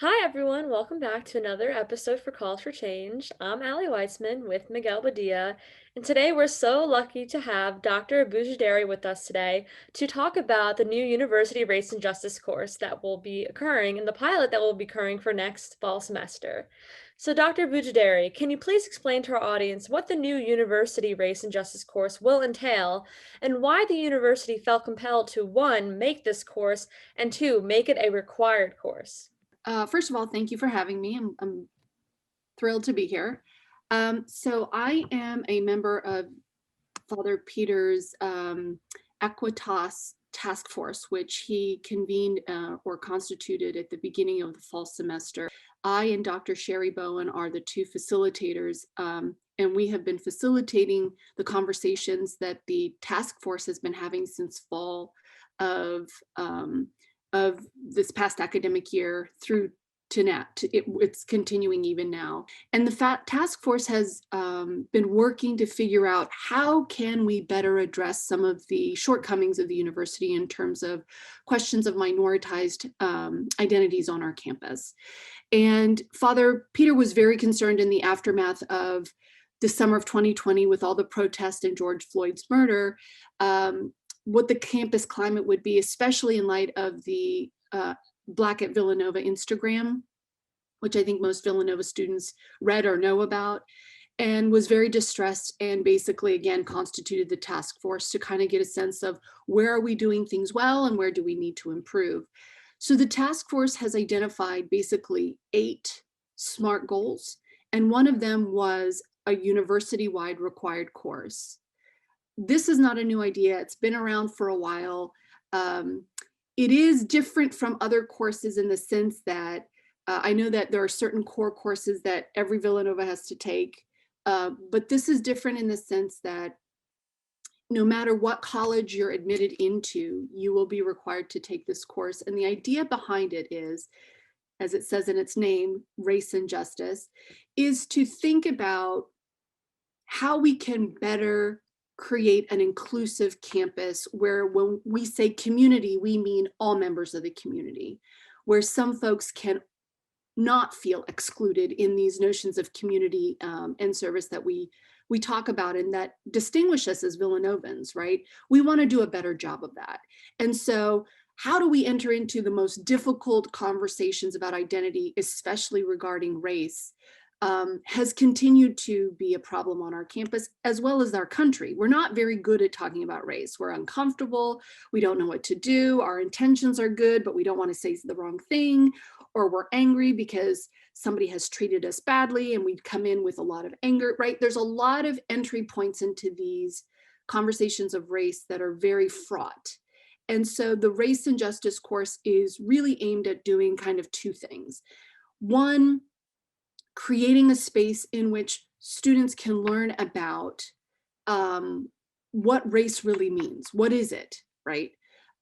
Hi, everyone. Welcome back to another episode for Calls for Change. I'm Allie Weitzman with Miguel Badia, and today we're so lucky to have Dr. Abugideiri with us today to talk about the new University Race and Justice course that will be occurring and the pilot that will be occurring for next fall semester. So, Dr. Abugideiri, can you please explain to our audience what the new University Race and Justice course will entail and why the university felt compelled to, one, make this course, and two, make it a required course? First of all, thank you for having me. I'm thrilled to be here. So I am a member of Father Peter's Equitas task force, which he convened or constituted at the beginning of the fall semester. I and Dr. Sherry Bowen are the two facilitators, and we have been facilitating the conversations that the task force has been having since fall of um, of this past academic year through to now. It's continuing even now. And the task force has been working to figure out how can we better address some of the shortcomings of the university in terms of questions of minoritized identities on our campus. And Father Peter was very concerned in the aftermath of the summer of 2020 with all the protests and George Floyd's murder, what the campus climate would be, especially in light of the Black at Villanova Instagram, which I think most Villanova students read or know about, and was very distressed and basically, again, constituted the task force to kind of get a sense of where are we doing things well and where do we need to improve. So the task force has identified basically 8 SMART goals, and one of them was a university-wide required course. This is not a new idea. It's been around for a while. Um, it is different from other courses in the sense that I know that there are certain core courses that every Villanova has to take, but this is different in the sense that no matter what college you're admitted into, you will be required to take this course. And the idea behind it is, as it says in its name, race and justice, is to think about how we can better create an inclusive campus where when we say community, we mean all members of the community, where some folks can not feel excluded in these notions of community and service that we talk about and that distinguish us as Villanovans, right? We want to do a better job of that. And so how do we enter into the most difficult conversations about identity, especially regarding race, has continued to be a problem on our campus as well as our country. We're not very good at talking about race. We're uncomfortable. We don't know what to do. Our intentions are good, but we don't want to say the wrong thing, or we're angry because somebody has treated us badly and we come in with a lot of anger, right? There's a lot of entry points into these conversations of race that are very fraught. And so the race and justice course is really aimed at doing kind of 2 things. One, creating a space in which students can learn about what race really means. What is it, right?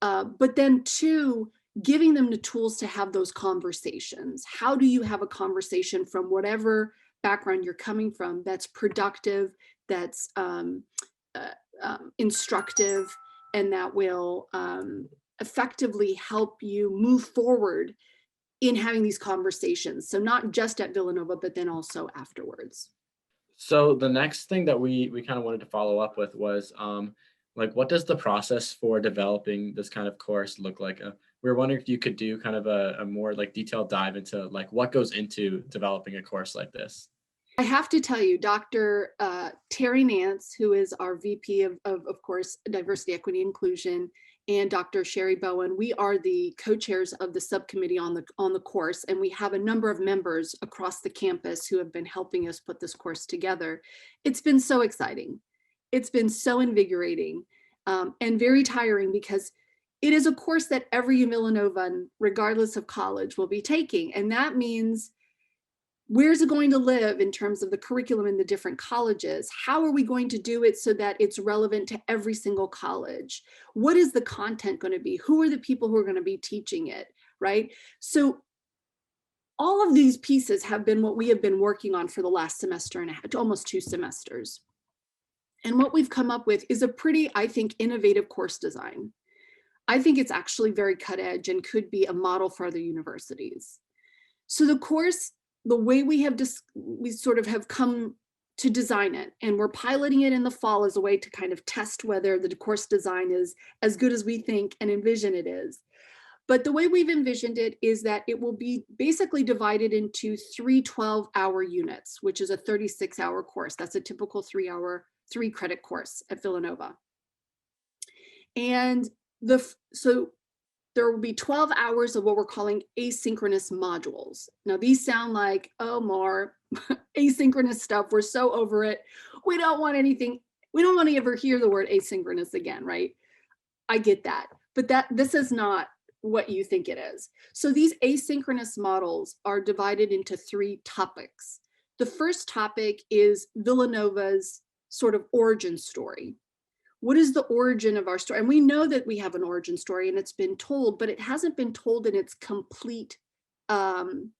But then 2, giving them the tools to have those conversations. How do you have a conversation from whatever background you're coming from that's productive, that's instructive, and that will effectively help you move forward in having these conversations. So not just at Villanova, but then also afterwards. So the next thing that we kind of wanted to follow up with was like what does the process for developing this kind of course look like? We were wondering if you could do kind of a more like detailed dive into like what goes into developing a course like this. I have to tell you, Dr. Terry Nance, who is our VP of course, Diversity, Equity, Inclusion, and Dr. Sherry Bowen, we are the co-chairs of the subcommittee on the course, and we have a number of members across the campus who have been helping us put this course together. It's been so exciting. It's been so invigorating and very tiring because it is a course that every Villanovan, regardless of college, will be taking. And that means where's it going to live in terms of the curriculum in the different colleges? How are we going to do it so that it's relevant to every single college? What is the content going to be? Who are the people who are going to be teaching it, right? So all of these pieces have been what we have been working on for the last semester and almost 2 semesters. And what we've come up with is a pretty, I think, innovative course design. I think it's actually very cut edge and could be a model for other universities. So the course, the way we sort of have come to design it, and we're piloting it in the fall as a way to kind of test whether the course design is as good as we think and envision it is. But the way we've envisioned it is that it will be basically divided into 3 12-hour units, which is a 36-hour course. That's a typical 3-credit course at Villanova. And so there will be 12 hours of what we're calling asynchronous modules. Now, these sound like, oh, more asynchronous stuff. We're so over it. We don't want anything. We don't want to ever hear the word asynchronous again, right? I get that. But this is not what you think it is. So these asynchronous models are divided into 3 topics. The first topic is Villanova's sort of origin story. What is the origin of our story? And we know that we have an origin story and it's been told, but it hasn't been told in its complete and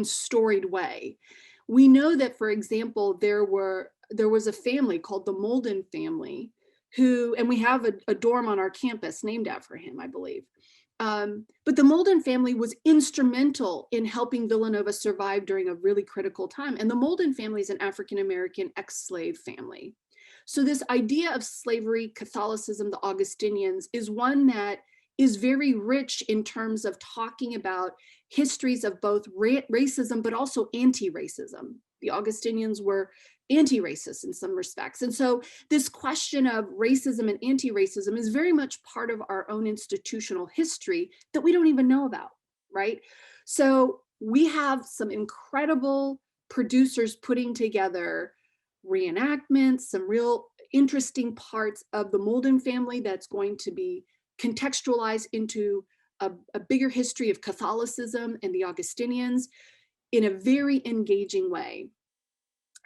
storied way. We know that, for example, there was a family called the Molden family who, and we have a dorm on our campus named after him, I believe. But the Molden family was instrumental in helping Villanova survive during a really critical time. And the Molden family is an African-American ex-slave family. So this idea of slavery, Catholicism, the Augustinians is one that is very rich in terms of talking about histories of both racism, but also anti-racism. The Augustinians were anti-racist in some respects. And so this question of racism and anti-racism is very much part of our own institutional history that we don't even know about, right? So we have some incredible producers putting together reenactments, some real interesting parts of the Molden family that's going to be contextualized into a bigger history of Catholicism and the Augustinians in a very engaging way.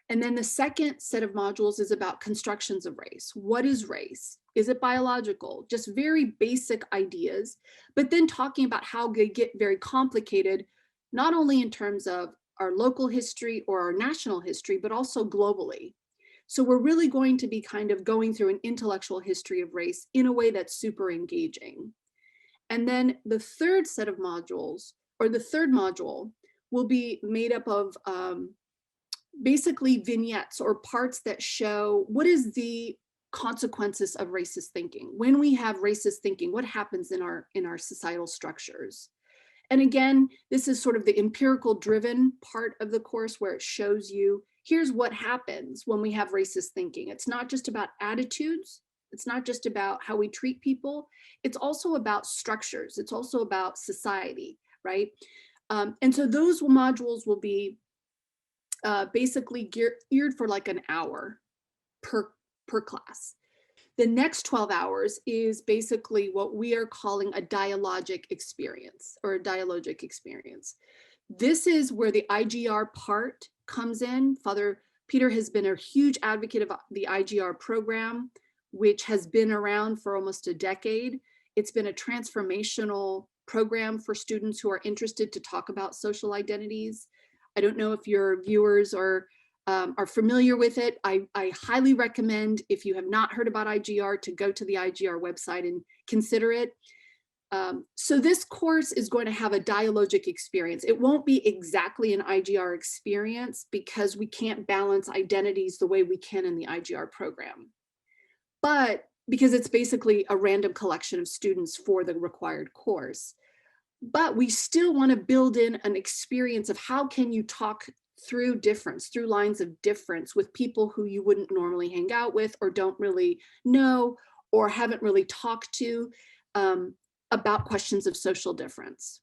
And then the second set of modules is about constructions of race. What is race? Is it biological? Just very basic ideas, but then talking about how they get very complicated, not only in terms of our local history or our national history, but also globally. So we're really going to be kind of going through an intellectual history of race in a way that's super engaging. And then the third set of modules, or the third module, will be made up of basically vignettes or parts that show what is the consequences of racist thinking. When we have racist thinking, what happens in our societal structures? And again, this is sort of the empirical driven part of the course where it shows you, here's what happens when we have racist thinking. It's not just about attitudes. It's not just about how we treat people. It's also about structures. It's also about society, right? And so those modules will be basically geared for like an hour per class. The next 12 hours is basically what we are calling a dialogic experience or a dialogic experience. This is where the IGR part comes in. Father Peter has been a huge advocate of the IGR program, which has been around for almost a decade. It's been a transformational program for students who are interested to talk about social identities. I don't know if your viewers are familiar with it. I highly recommend, if you have not heard about IGR, to go to the IGR website and consider it. So this course is going to have a dialogic experience. It won't be exactly an IGR experience because we can't balance identities the way we can in the IGR program. But because it's basically a random collection of students for the required course. But we still want to build in an experience of how can you talk through difference, through lines of difference with people who you wouldn't normally hang out with or don't really know or haven't really talked to about questions of social difference.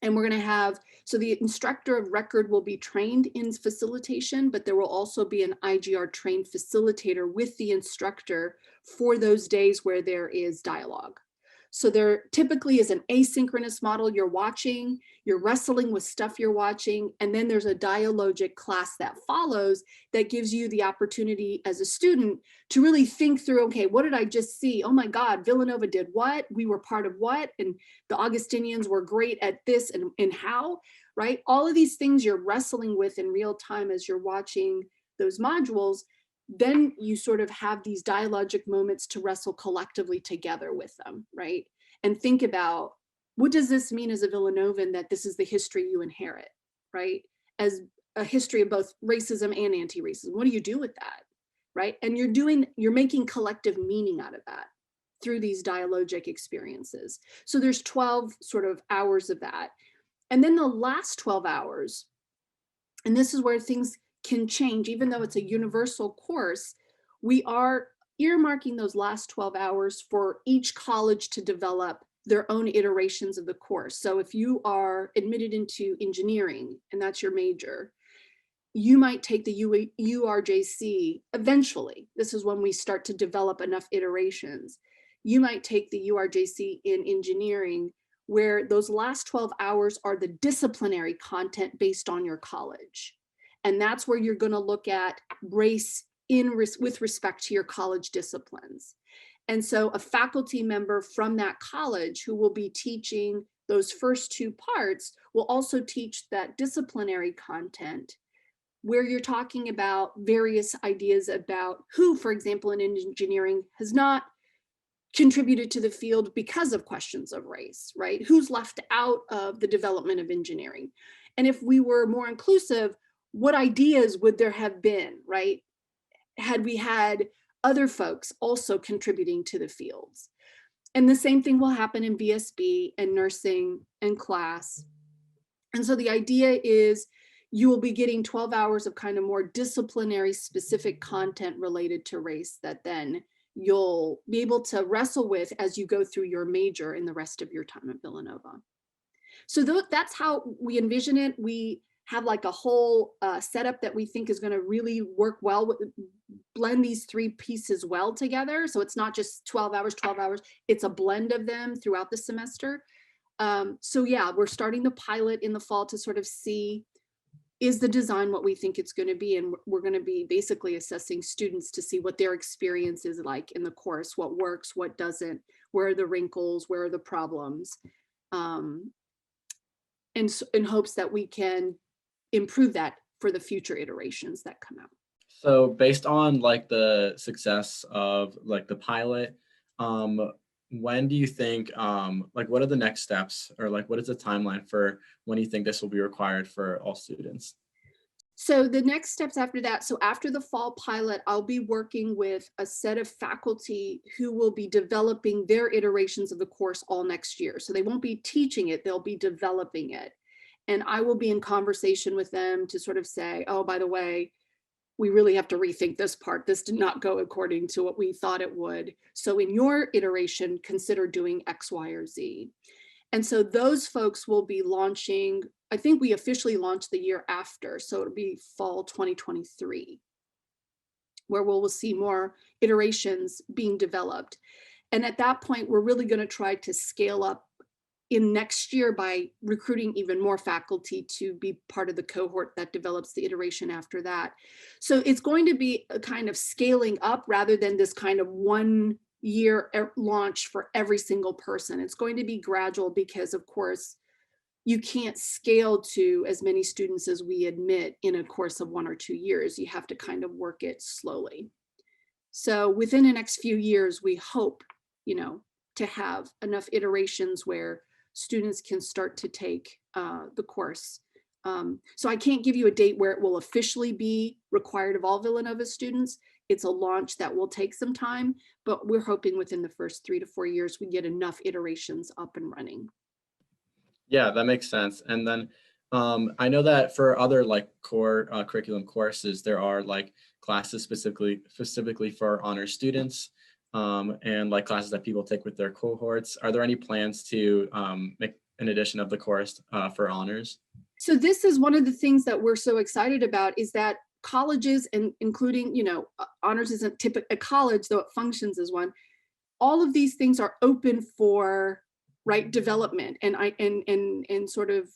And we're going to have, so the instructor of record will be trained in facilitation, but there will also be an IGR trained facilitator with the instructor for those days where there is dialogue. So there typically is an asynchronous model you're watching, you're wrestling with stuff you're watching, and then there's a dialogic class that follows that gives you the opportunity as a student to really think through, okay, what did I just see? Oh my God, Villanova did what? We were part of what? And the Augustinians were great at this and how, right? All of these things you're wrestling with in real time as you're watching those modules. Then you sort of have these dialogic moments to wrestle collectively together with them, right? And think about what does this mean as a Villanovan that this is the history you inherit, right? As a history of both racism and anti-racism. What do you do with that, right? And you're making collective meaning out of that through these dialogic experiences. So there's 12 sort of hours of that. And then the last 12 hours, and this is where things can change, even though it's a universal course, we are earmarking those last 12 hours for each college to develop their own iterations of the course. So if you are admitted into engineering and that's your major, you might take the URJC eventually. This is when we start to develop enough iterations. You might take the URJC in engineering, where those last 12 hours are the disciplinary content based on your college. And that's where you're going to look at race with respect to your college disciplines. And so a faculty member from that college who will be teaching those first two parts will also teach that disciplinary content, where you're talking about various ideas about who, for example, in engineering has not contributed to the field because of questions of race, right? Who's left out of the development of engineering? And if we were more inclusive, what ideas would there have been, right? Had we had other folks also contributing to the fields. And the same thing will happen in VSB and nursing and class. And so the idea is you will be getting 12 hours of kind of more disciplinary specific content related to race that then you'll be able to wrestle with as you go through your major in the rest of your time at Villanova. So that's how we envision it. We have like a whole setup that we think is going to really work well with, blend these three pieces well together. So it's not just 12 hours, 12 hours. It's a blend of them throughout the semester. So yeah, we're starting the pilot in the fall to sort of see, is the design what we think it's going to be? And we're going to be basically assessing students to see what their experience is like in the course, what works, what doesn't, where are the wrinkles, where are the problems, in hopes that we can improve that for the future iterations that come out. So based on like the success of like the pilot, when do you think, like what are the next steps, or like what is the timeline for when you think this will be required for all students? So the next steps after that, so after the fall pilot, I'll be working with a set of faculty who will be developing their iterations of the course all next year. So they won't be teaching it, they'll be developing it. And I will be in conversation with them to sort of say, oh, by the way, we really have to rethink this part. This did not go according to what we thought it would. So in your iteration, consider doing X, Y, or Z. And so those folks will be launching, I think we officially launched the year after, so it'll be fall 2023, where we'll see more iterations being developed. And at that point, we're really going to try to scale up in next year by recruiting even more faculty to be part of the cohort that develops the iteration after that. So it's going to be a kind of scaling up rather than this kind of 1 year launch for every single person. It's going to be gradual because, of course, you can't scale to as many students as we admit in a course of 1 or 2 years. You have to kind of work it slowly. So within the next few years, we hope, to have enough iterations where students can start to take the course. So I can't give you a date where it will officially be required of all Villanova students. It's a launch that will take some time, but we're hoping within the first 3 to 4 years, we get enough iterations up and running. Yeah, that makes sense. And then I know that for other like core curriculum courses, there are like classes specifically for honor students, and like classes that people take with their cohorts. Are there any plans to make an edition of the course for honors? So this is one of the things that we're so excited about, is that colleges, and including, honors isn't typical a college, though it functions as one. All of these things are open for development and sort of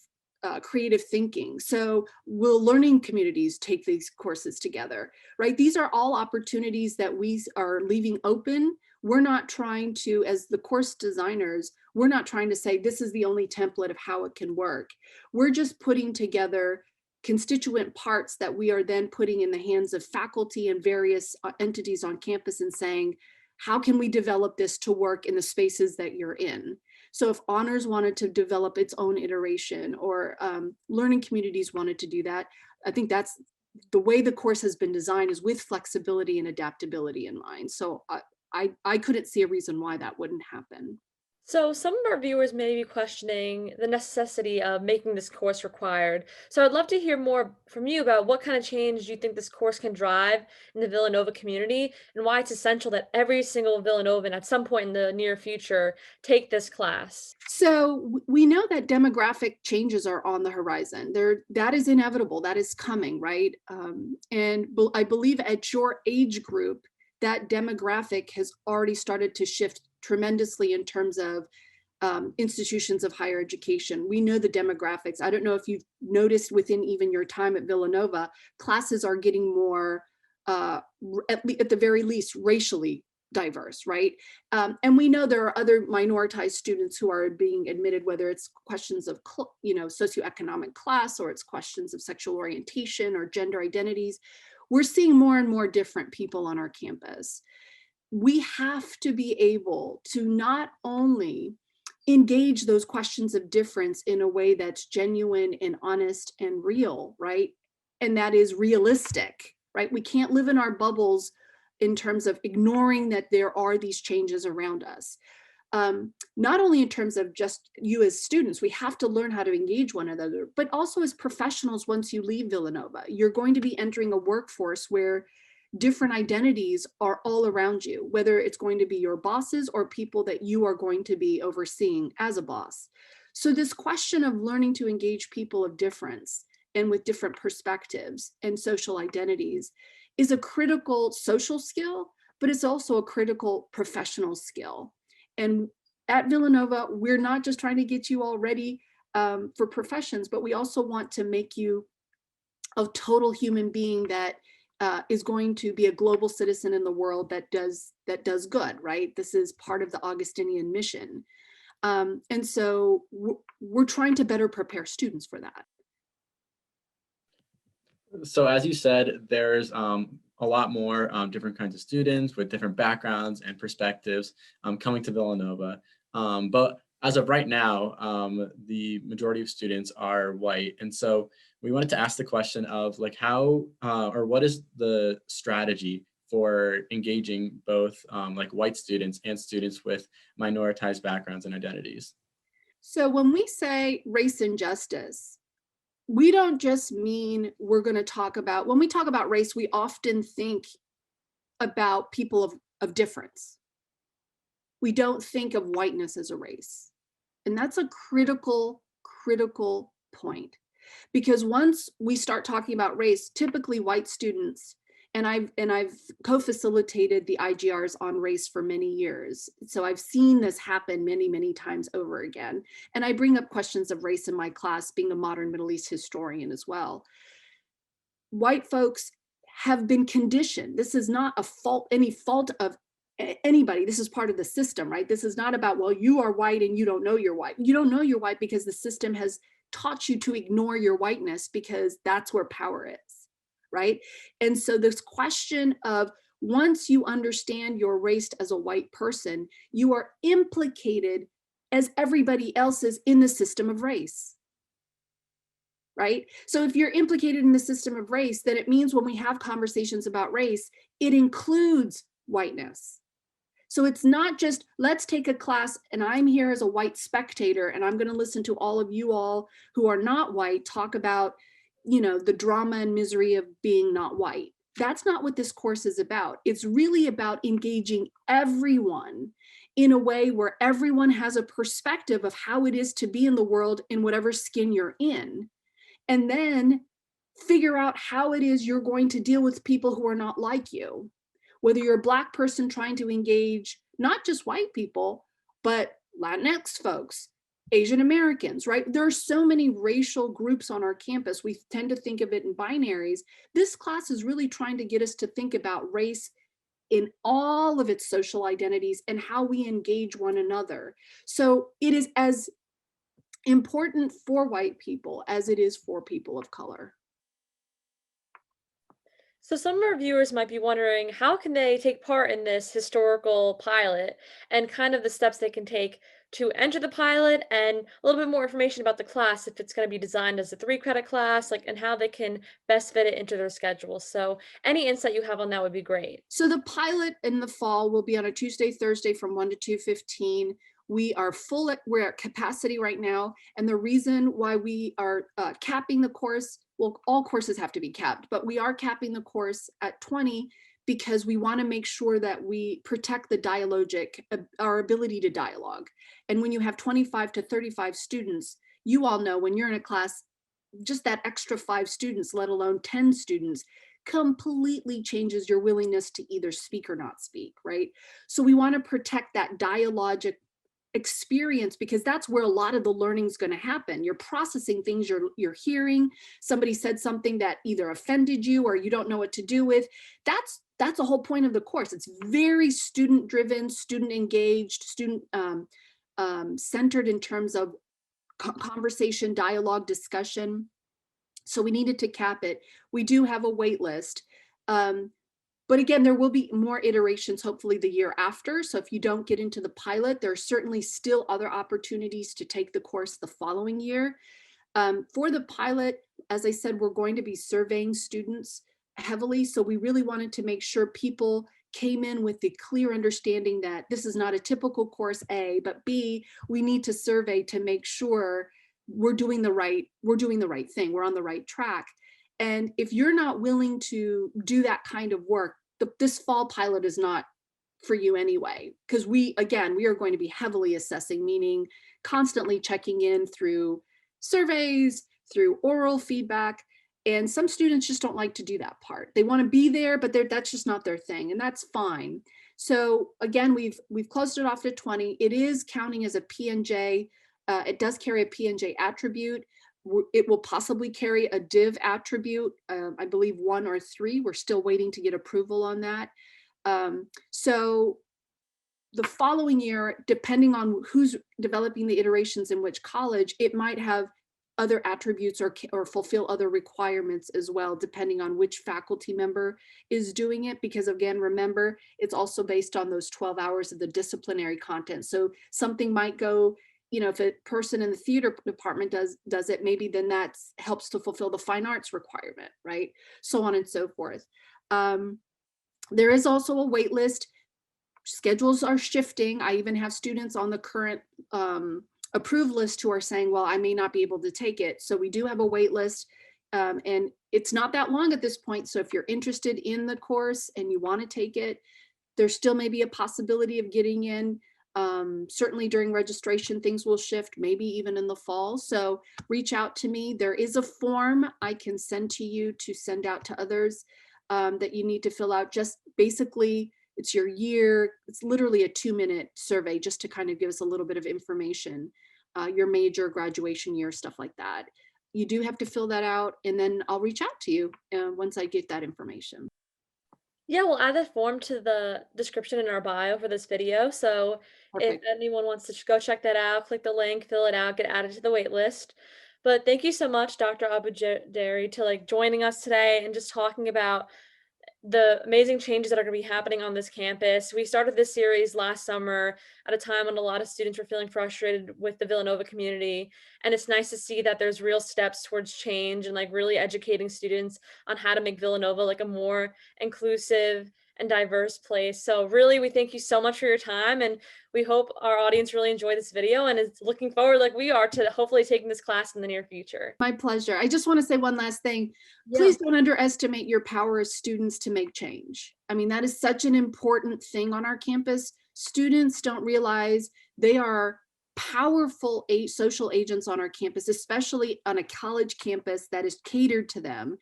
creative thinking. So will learning communities take these courses together, right? These are all opportunities that we are leaving open. We're not trying to, as the course designers, we're not trying to say this is the only template of how it can work. We're just putting together constituent parts that we are then putting in the hands of faculty and various entities on campus and saying, how can we develop this to work in the spaces that you're in? So if honors wanted to develop its own iteration, or learning communities wanted to do that, I think that's the way the course has been designed, is with flexibility and adaptability in mind. So I couldn't see a reason why that wouldn't happen. So, some of our viewers may be questioning the necessity of making this course required. So, I'd love to hear more from you about what kind of change you think this course can drive in the Villanova community and why it's essential that every single Villanovan at some point in the near future take this class. So we know that demographic changes are on the horizon. That is inevitable. That is coming, right? I believe at your age group, that demographic has already started to shift tremendously in terms of institutions of higher education. We know the demographics. I don't know if you've noticed within even your time at Villanova, classes are getting more, at the very least, racially diverse, right? And we know there are other minoritized students who are being admitted, whether it's questions of, socioeconomic class, or it's questions of sexual orientation or gender identities. We're seeing more and more different people on our campus. We have to be able to not only engage those questions of difference in a way that's genuine and honest and real, right? And that is realistic, right? We can't live in our bubbles in terms of ignoring that there are these changes around us. Not only in terms of just you as students, we have to learn how to engage one another, but also as professionals. Once you leave Villanova, you're going to be entering a workforce where different identities are all around you, whether it's going to be your bosses or people that you are going to be overseeing as a boss. So this question of learning to engage people of difference and with different perspectives and social identities is a critical social skill, but it's also a critical professional skill. And at Villanova, we're not just trying to get you all ready for professions, but we also want to make you a total human being that is going to be a global citizen in the world that does good, right? This is part of the Augustinian mission. And so we're trying to better prepare students for that. So as you said, there's a lot more different kinds of students with different backgrounds and perspectives coming to Villanova. But as of right now, the majority of students are white. And so we wanted to ask the question of like how or what is the strategy for engaging both like white students and students with minoritized backgrounds and identities? So when we say race and justice, we don't just mean we're going to talk about, when we talk about race, we often think about people of difference. We don't think of whiteness as a race. And that's a critical point. Because once we start talking about race, typically white students, and I've co-facilitated the IGRs on race for many years. So I've seen this happen many times over again. And I bring up questions of race in my class, being a modern Middle East historian as well. White folks have been conditioned. This is not any fault of anybody. This is part of the system, right? This is not about, well, you are white and you don't know you're white. You don't know you're white because the system has taught you to ignore your whiteness, because that's where power is, right? And so this question of, once you understand your race as a white person, you are implicated as everybody else is in the system of race, right? So if you're implicated in the system of race, then it means when we have conversations about race, it includes whiteness. So it's not just, let's take a class and I'm here as a white spectator and I'm going to listen to all of you all who are not white talk about, the drama and misery of being not white. That's not what this course is about. It's really about engaging everyone in a way where everyone has a perspective of how it is to be in the world in whatever skin you're in. And then figure out how it is you're going to deal with people who are not like you. Whether you're a Black person trying to engage not just white people, but Latinx folks, Asian Americans, right? There are so many racial groups on our campus. We tend to think of it in binaries. This class is really trying to get us to think about race in all of its social identities and how we engage one another. So it is as important for white people as it is for people of color. So some of our viewers might be wondering, how can they take part in this historical pilot and kind of the steps they can take to enter the pilot and a little bit more information about the class, if it's going to be designed as a 3 credit class, like, and how they can best fit it into their schedule. So any insight you have on that would be great. So the pilot in the fall will be on a Tuesday, Thursday from 1 to 2:15. We are we're at capacity right now. And the reason why we are capping the course, well, all courses have to be capped, but we are capping the course at 20 because we want to make sure that we protect the dialogic, our ability to dialogue. And when you have 25 to 35 students, you all know when you're in a class, just that extra 5 students, let alone 10 students, completely changes your willingness to either speak or not speak, right? So we want to protect that dialogic experience because that's where a lot of the learning is going to happen. You're processing things you're hearing. Somebody said something that either offended you or you don't know what to do with. That's the whole point of the course. It's very student driven, student engaged, student centered in terms of conversation, dialogue, discussion. So we needed to cap it. We do have a wait list. But again, there will be more iterations, hopefully the year after. So if you don't get into the pilot, there are certainly still other opportunities to take the course the following year. For the pilot, as I said, we're going to be surveying students heavily. So we really wanted to make sure people came in with the clear understanding that this is not a typical course A, but B, we need to survey to make sure we're doing the right thing. We're on the right track. And if you're not willing to do that kind of work, this fall pilot is not for you anyway, because we are going to be heavily assessing, meaning constantly checking in through surveys, through oral feedback. And some students just don't like to do that part. They want to be there, but that's just not their thing, and that's fine. So again, we've closed it off to 20. It is counting as a PNJ. It does carry a PNJ attribute. It will possibly carry a div attribute, I believe 1 or 3. We're still waiting to get approval on that. So the following year, depending on who's developing the iterations in which college, it might have other attributes or fulfill other requirements as well, depending on which faculty member is doing it. Because again, remember, it's also based on those 12 hours of the disciplinary content. So something might go, if a person in the theater department does it, maybe then that helps to fulfill the fine arts requirement, right? So on and so forth. There is also a wait list. Schedules are shifting. I even have students on the current approved list who are saying, well, I may not be able to take it. So we do have a wait list, and it's not that long at this point. So if you're interested in the course and you want to take it, there still may be a possibility of getting in. Certainly during registration, things will shift, maybe even in the fall. So reach out to me. There is a form I can send to you to send out to others that you need to fill out. Just basically, it's your year. It's literally a 2-minute survey just to kind of give us a little bit of information, your major, graduation year, stuff like that. You do have to fill that out, and then I'll reach out to you once I get that information. Yeah, we'll add the form to the description in our bio for this video. So if Perfect. anyone wants to go check that out, click the link, fill it out, get added to the wait list. But thank you so much, Dr. Abugideiri, to joining us today and just talking about the amazing changes that are going to be happening on this campus. We started this series last summer at a time when a lot of students were feeling frustrated with the Villanova community. And it's nice to see that there's real steps towards change and really educating students on how to make Villanova a more inclusive and diverse place. So really, we thank you so much for your time, and we hope our audience really enjoyed this video and is looking forward, like we are, to hopefully taking this class in the near future. My pleasure. I just want to say one last thing. Yeah. Please don't underestimate your power as students to make change. I mean, that is such an important thing on our campus. Students don't realize they are powerful social agents on our campus, especially on a college campus that is catered to them.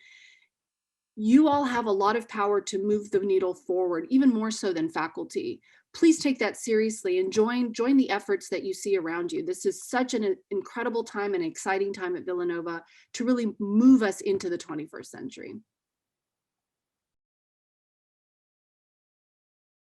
You all have a lot of power to move the needle forward, even more so than faculty. Please take that seriously and join the efforts that you see around you. This is such an incredible time and exciting time at Villanova to really move us into the 21st century.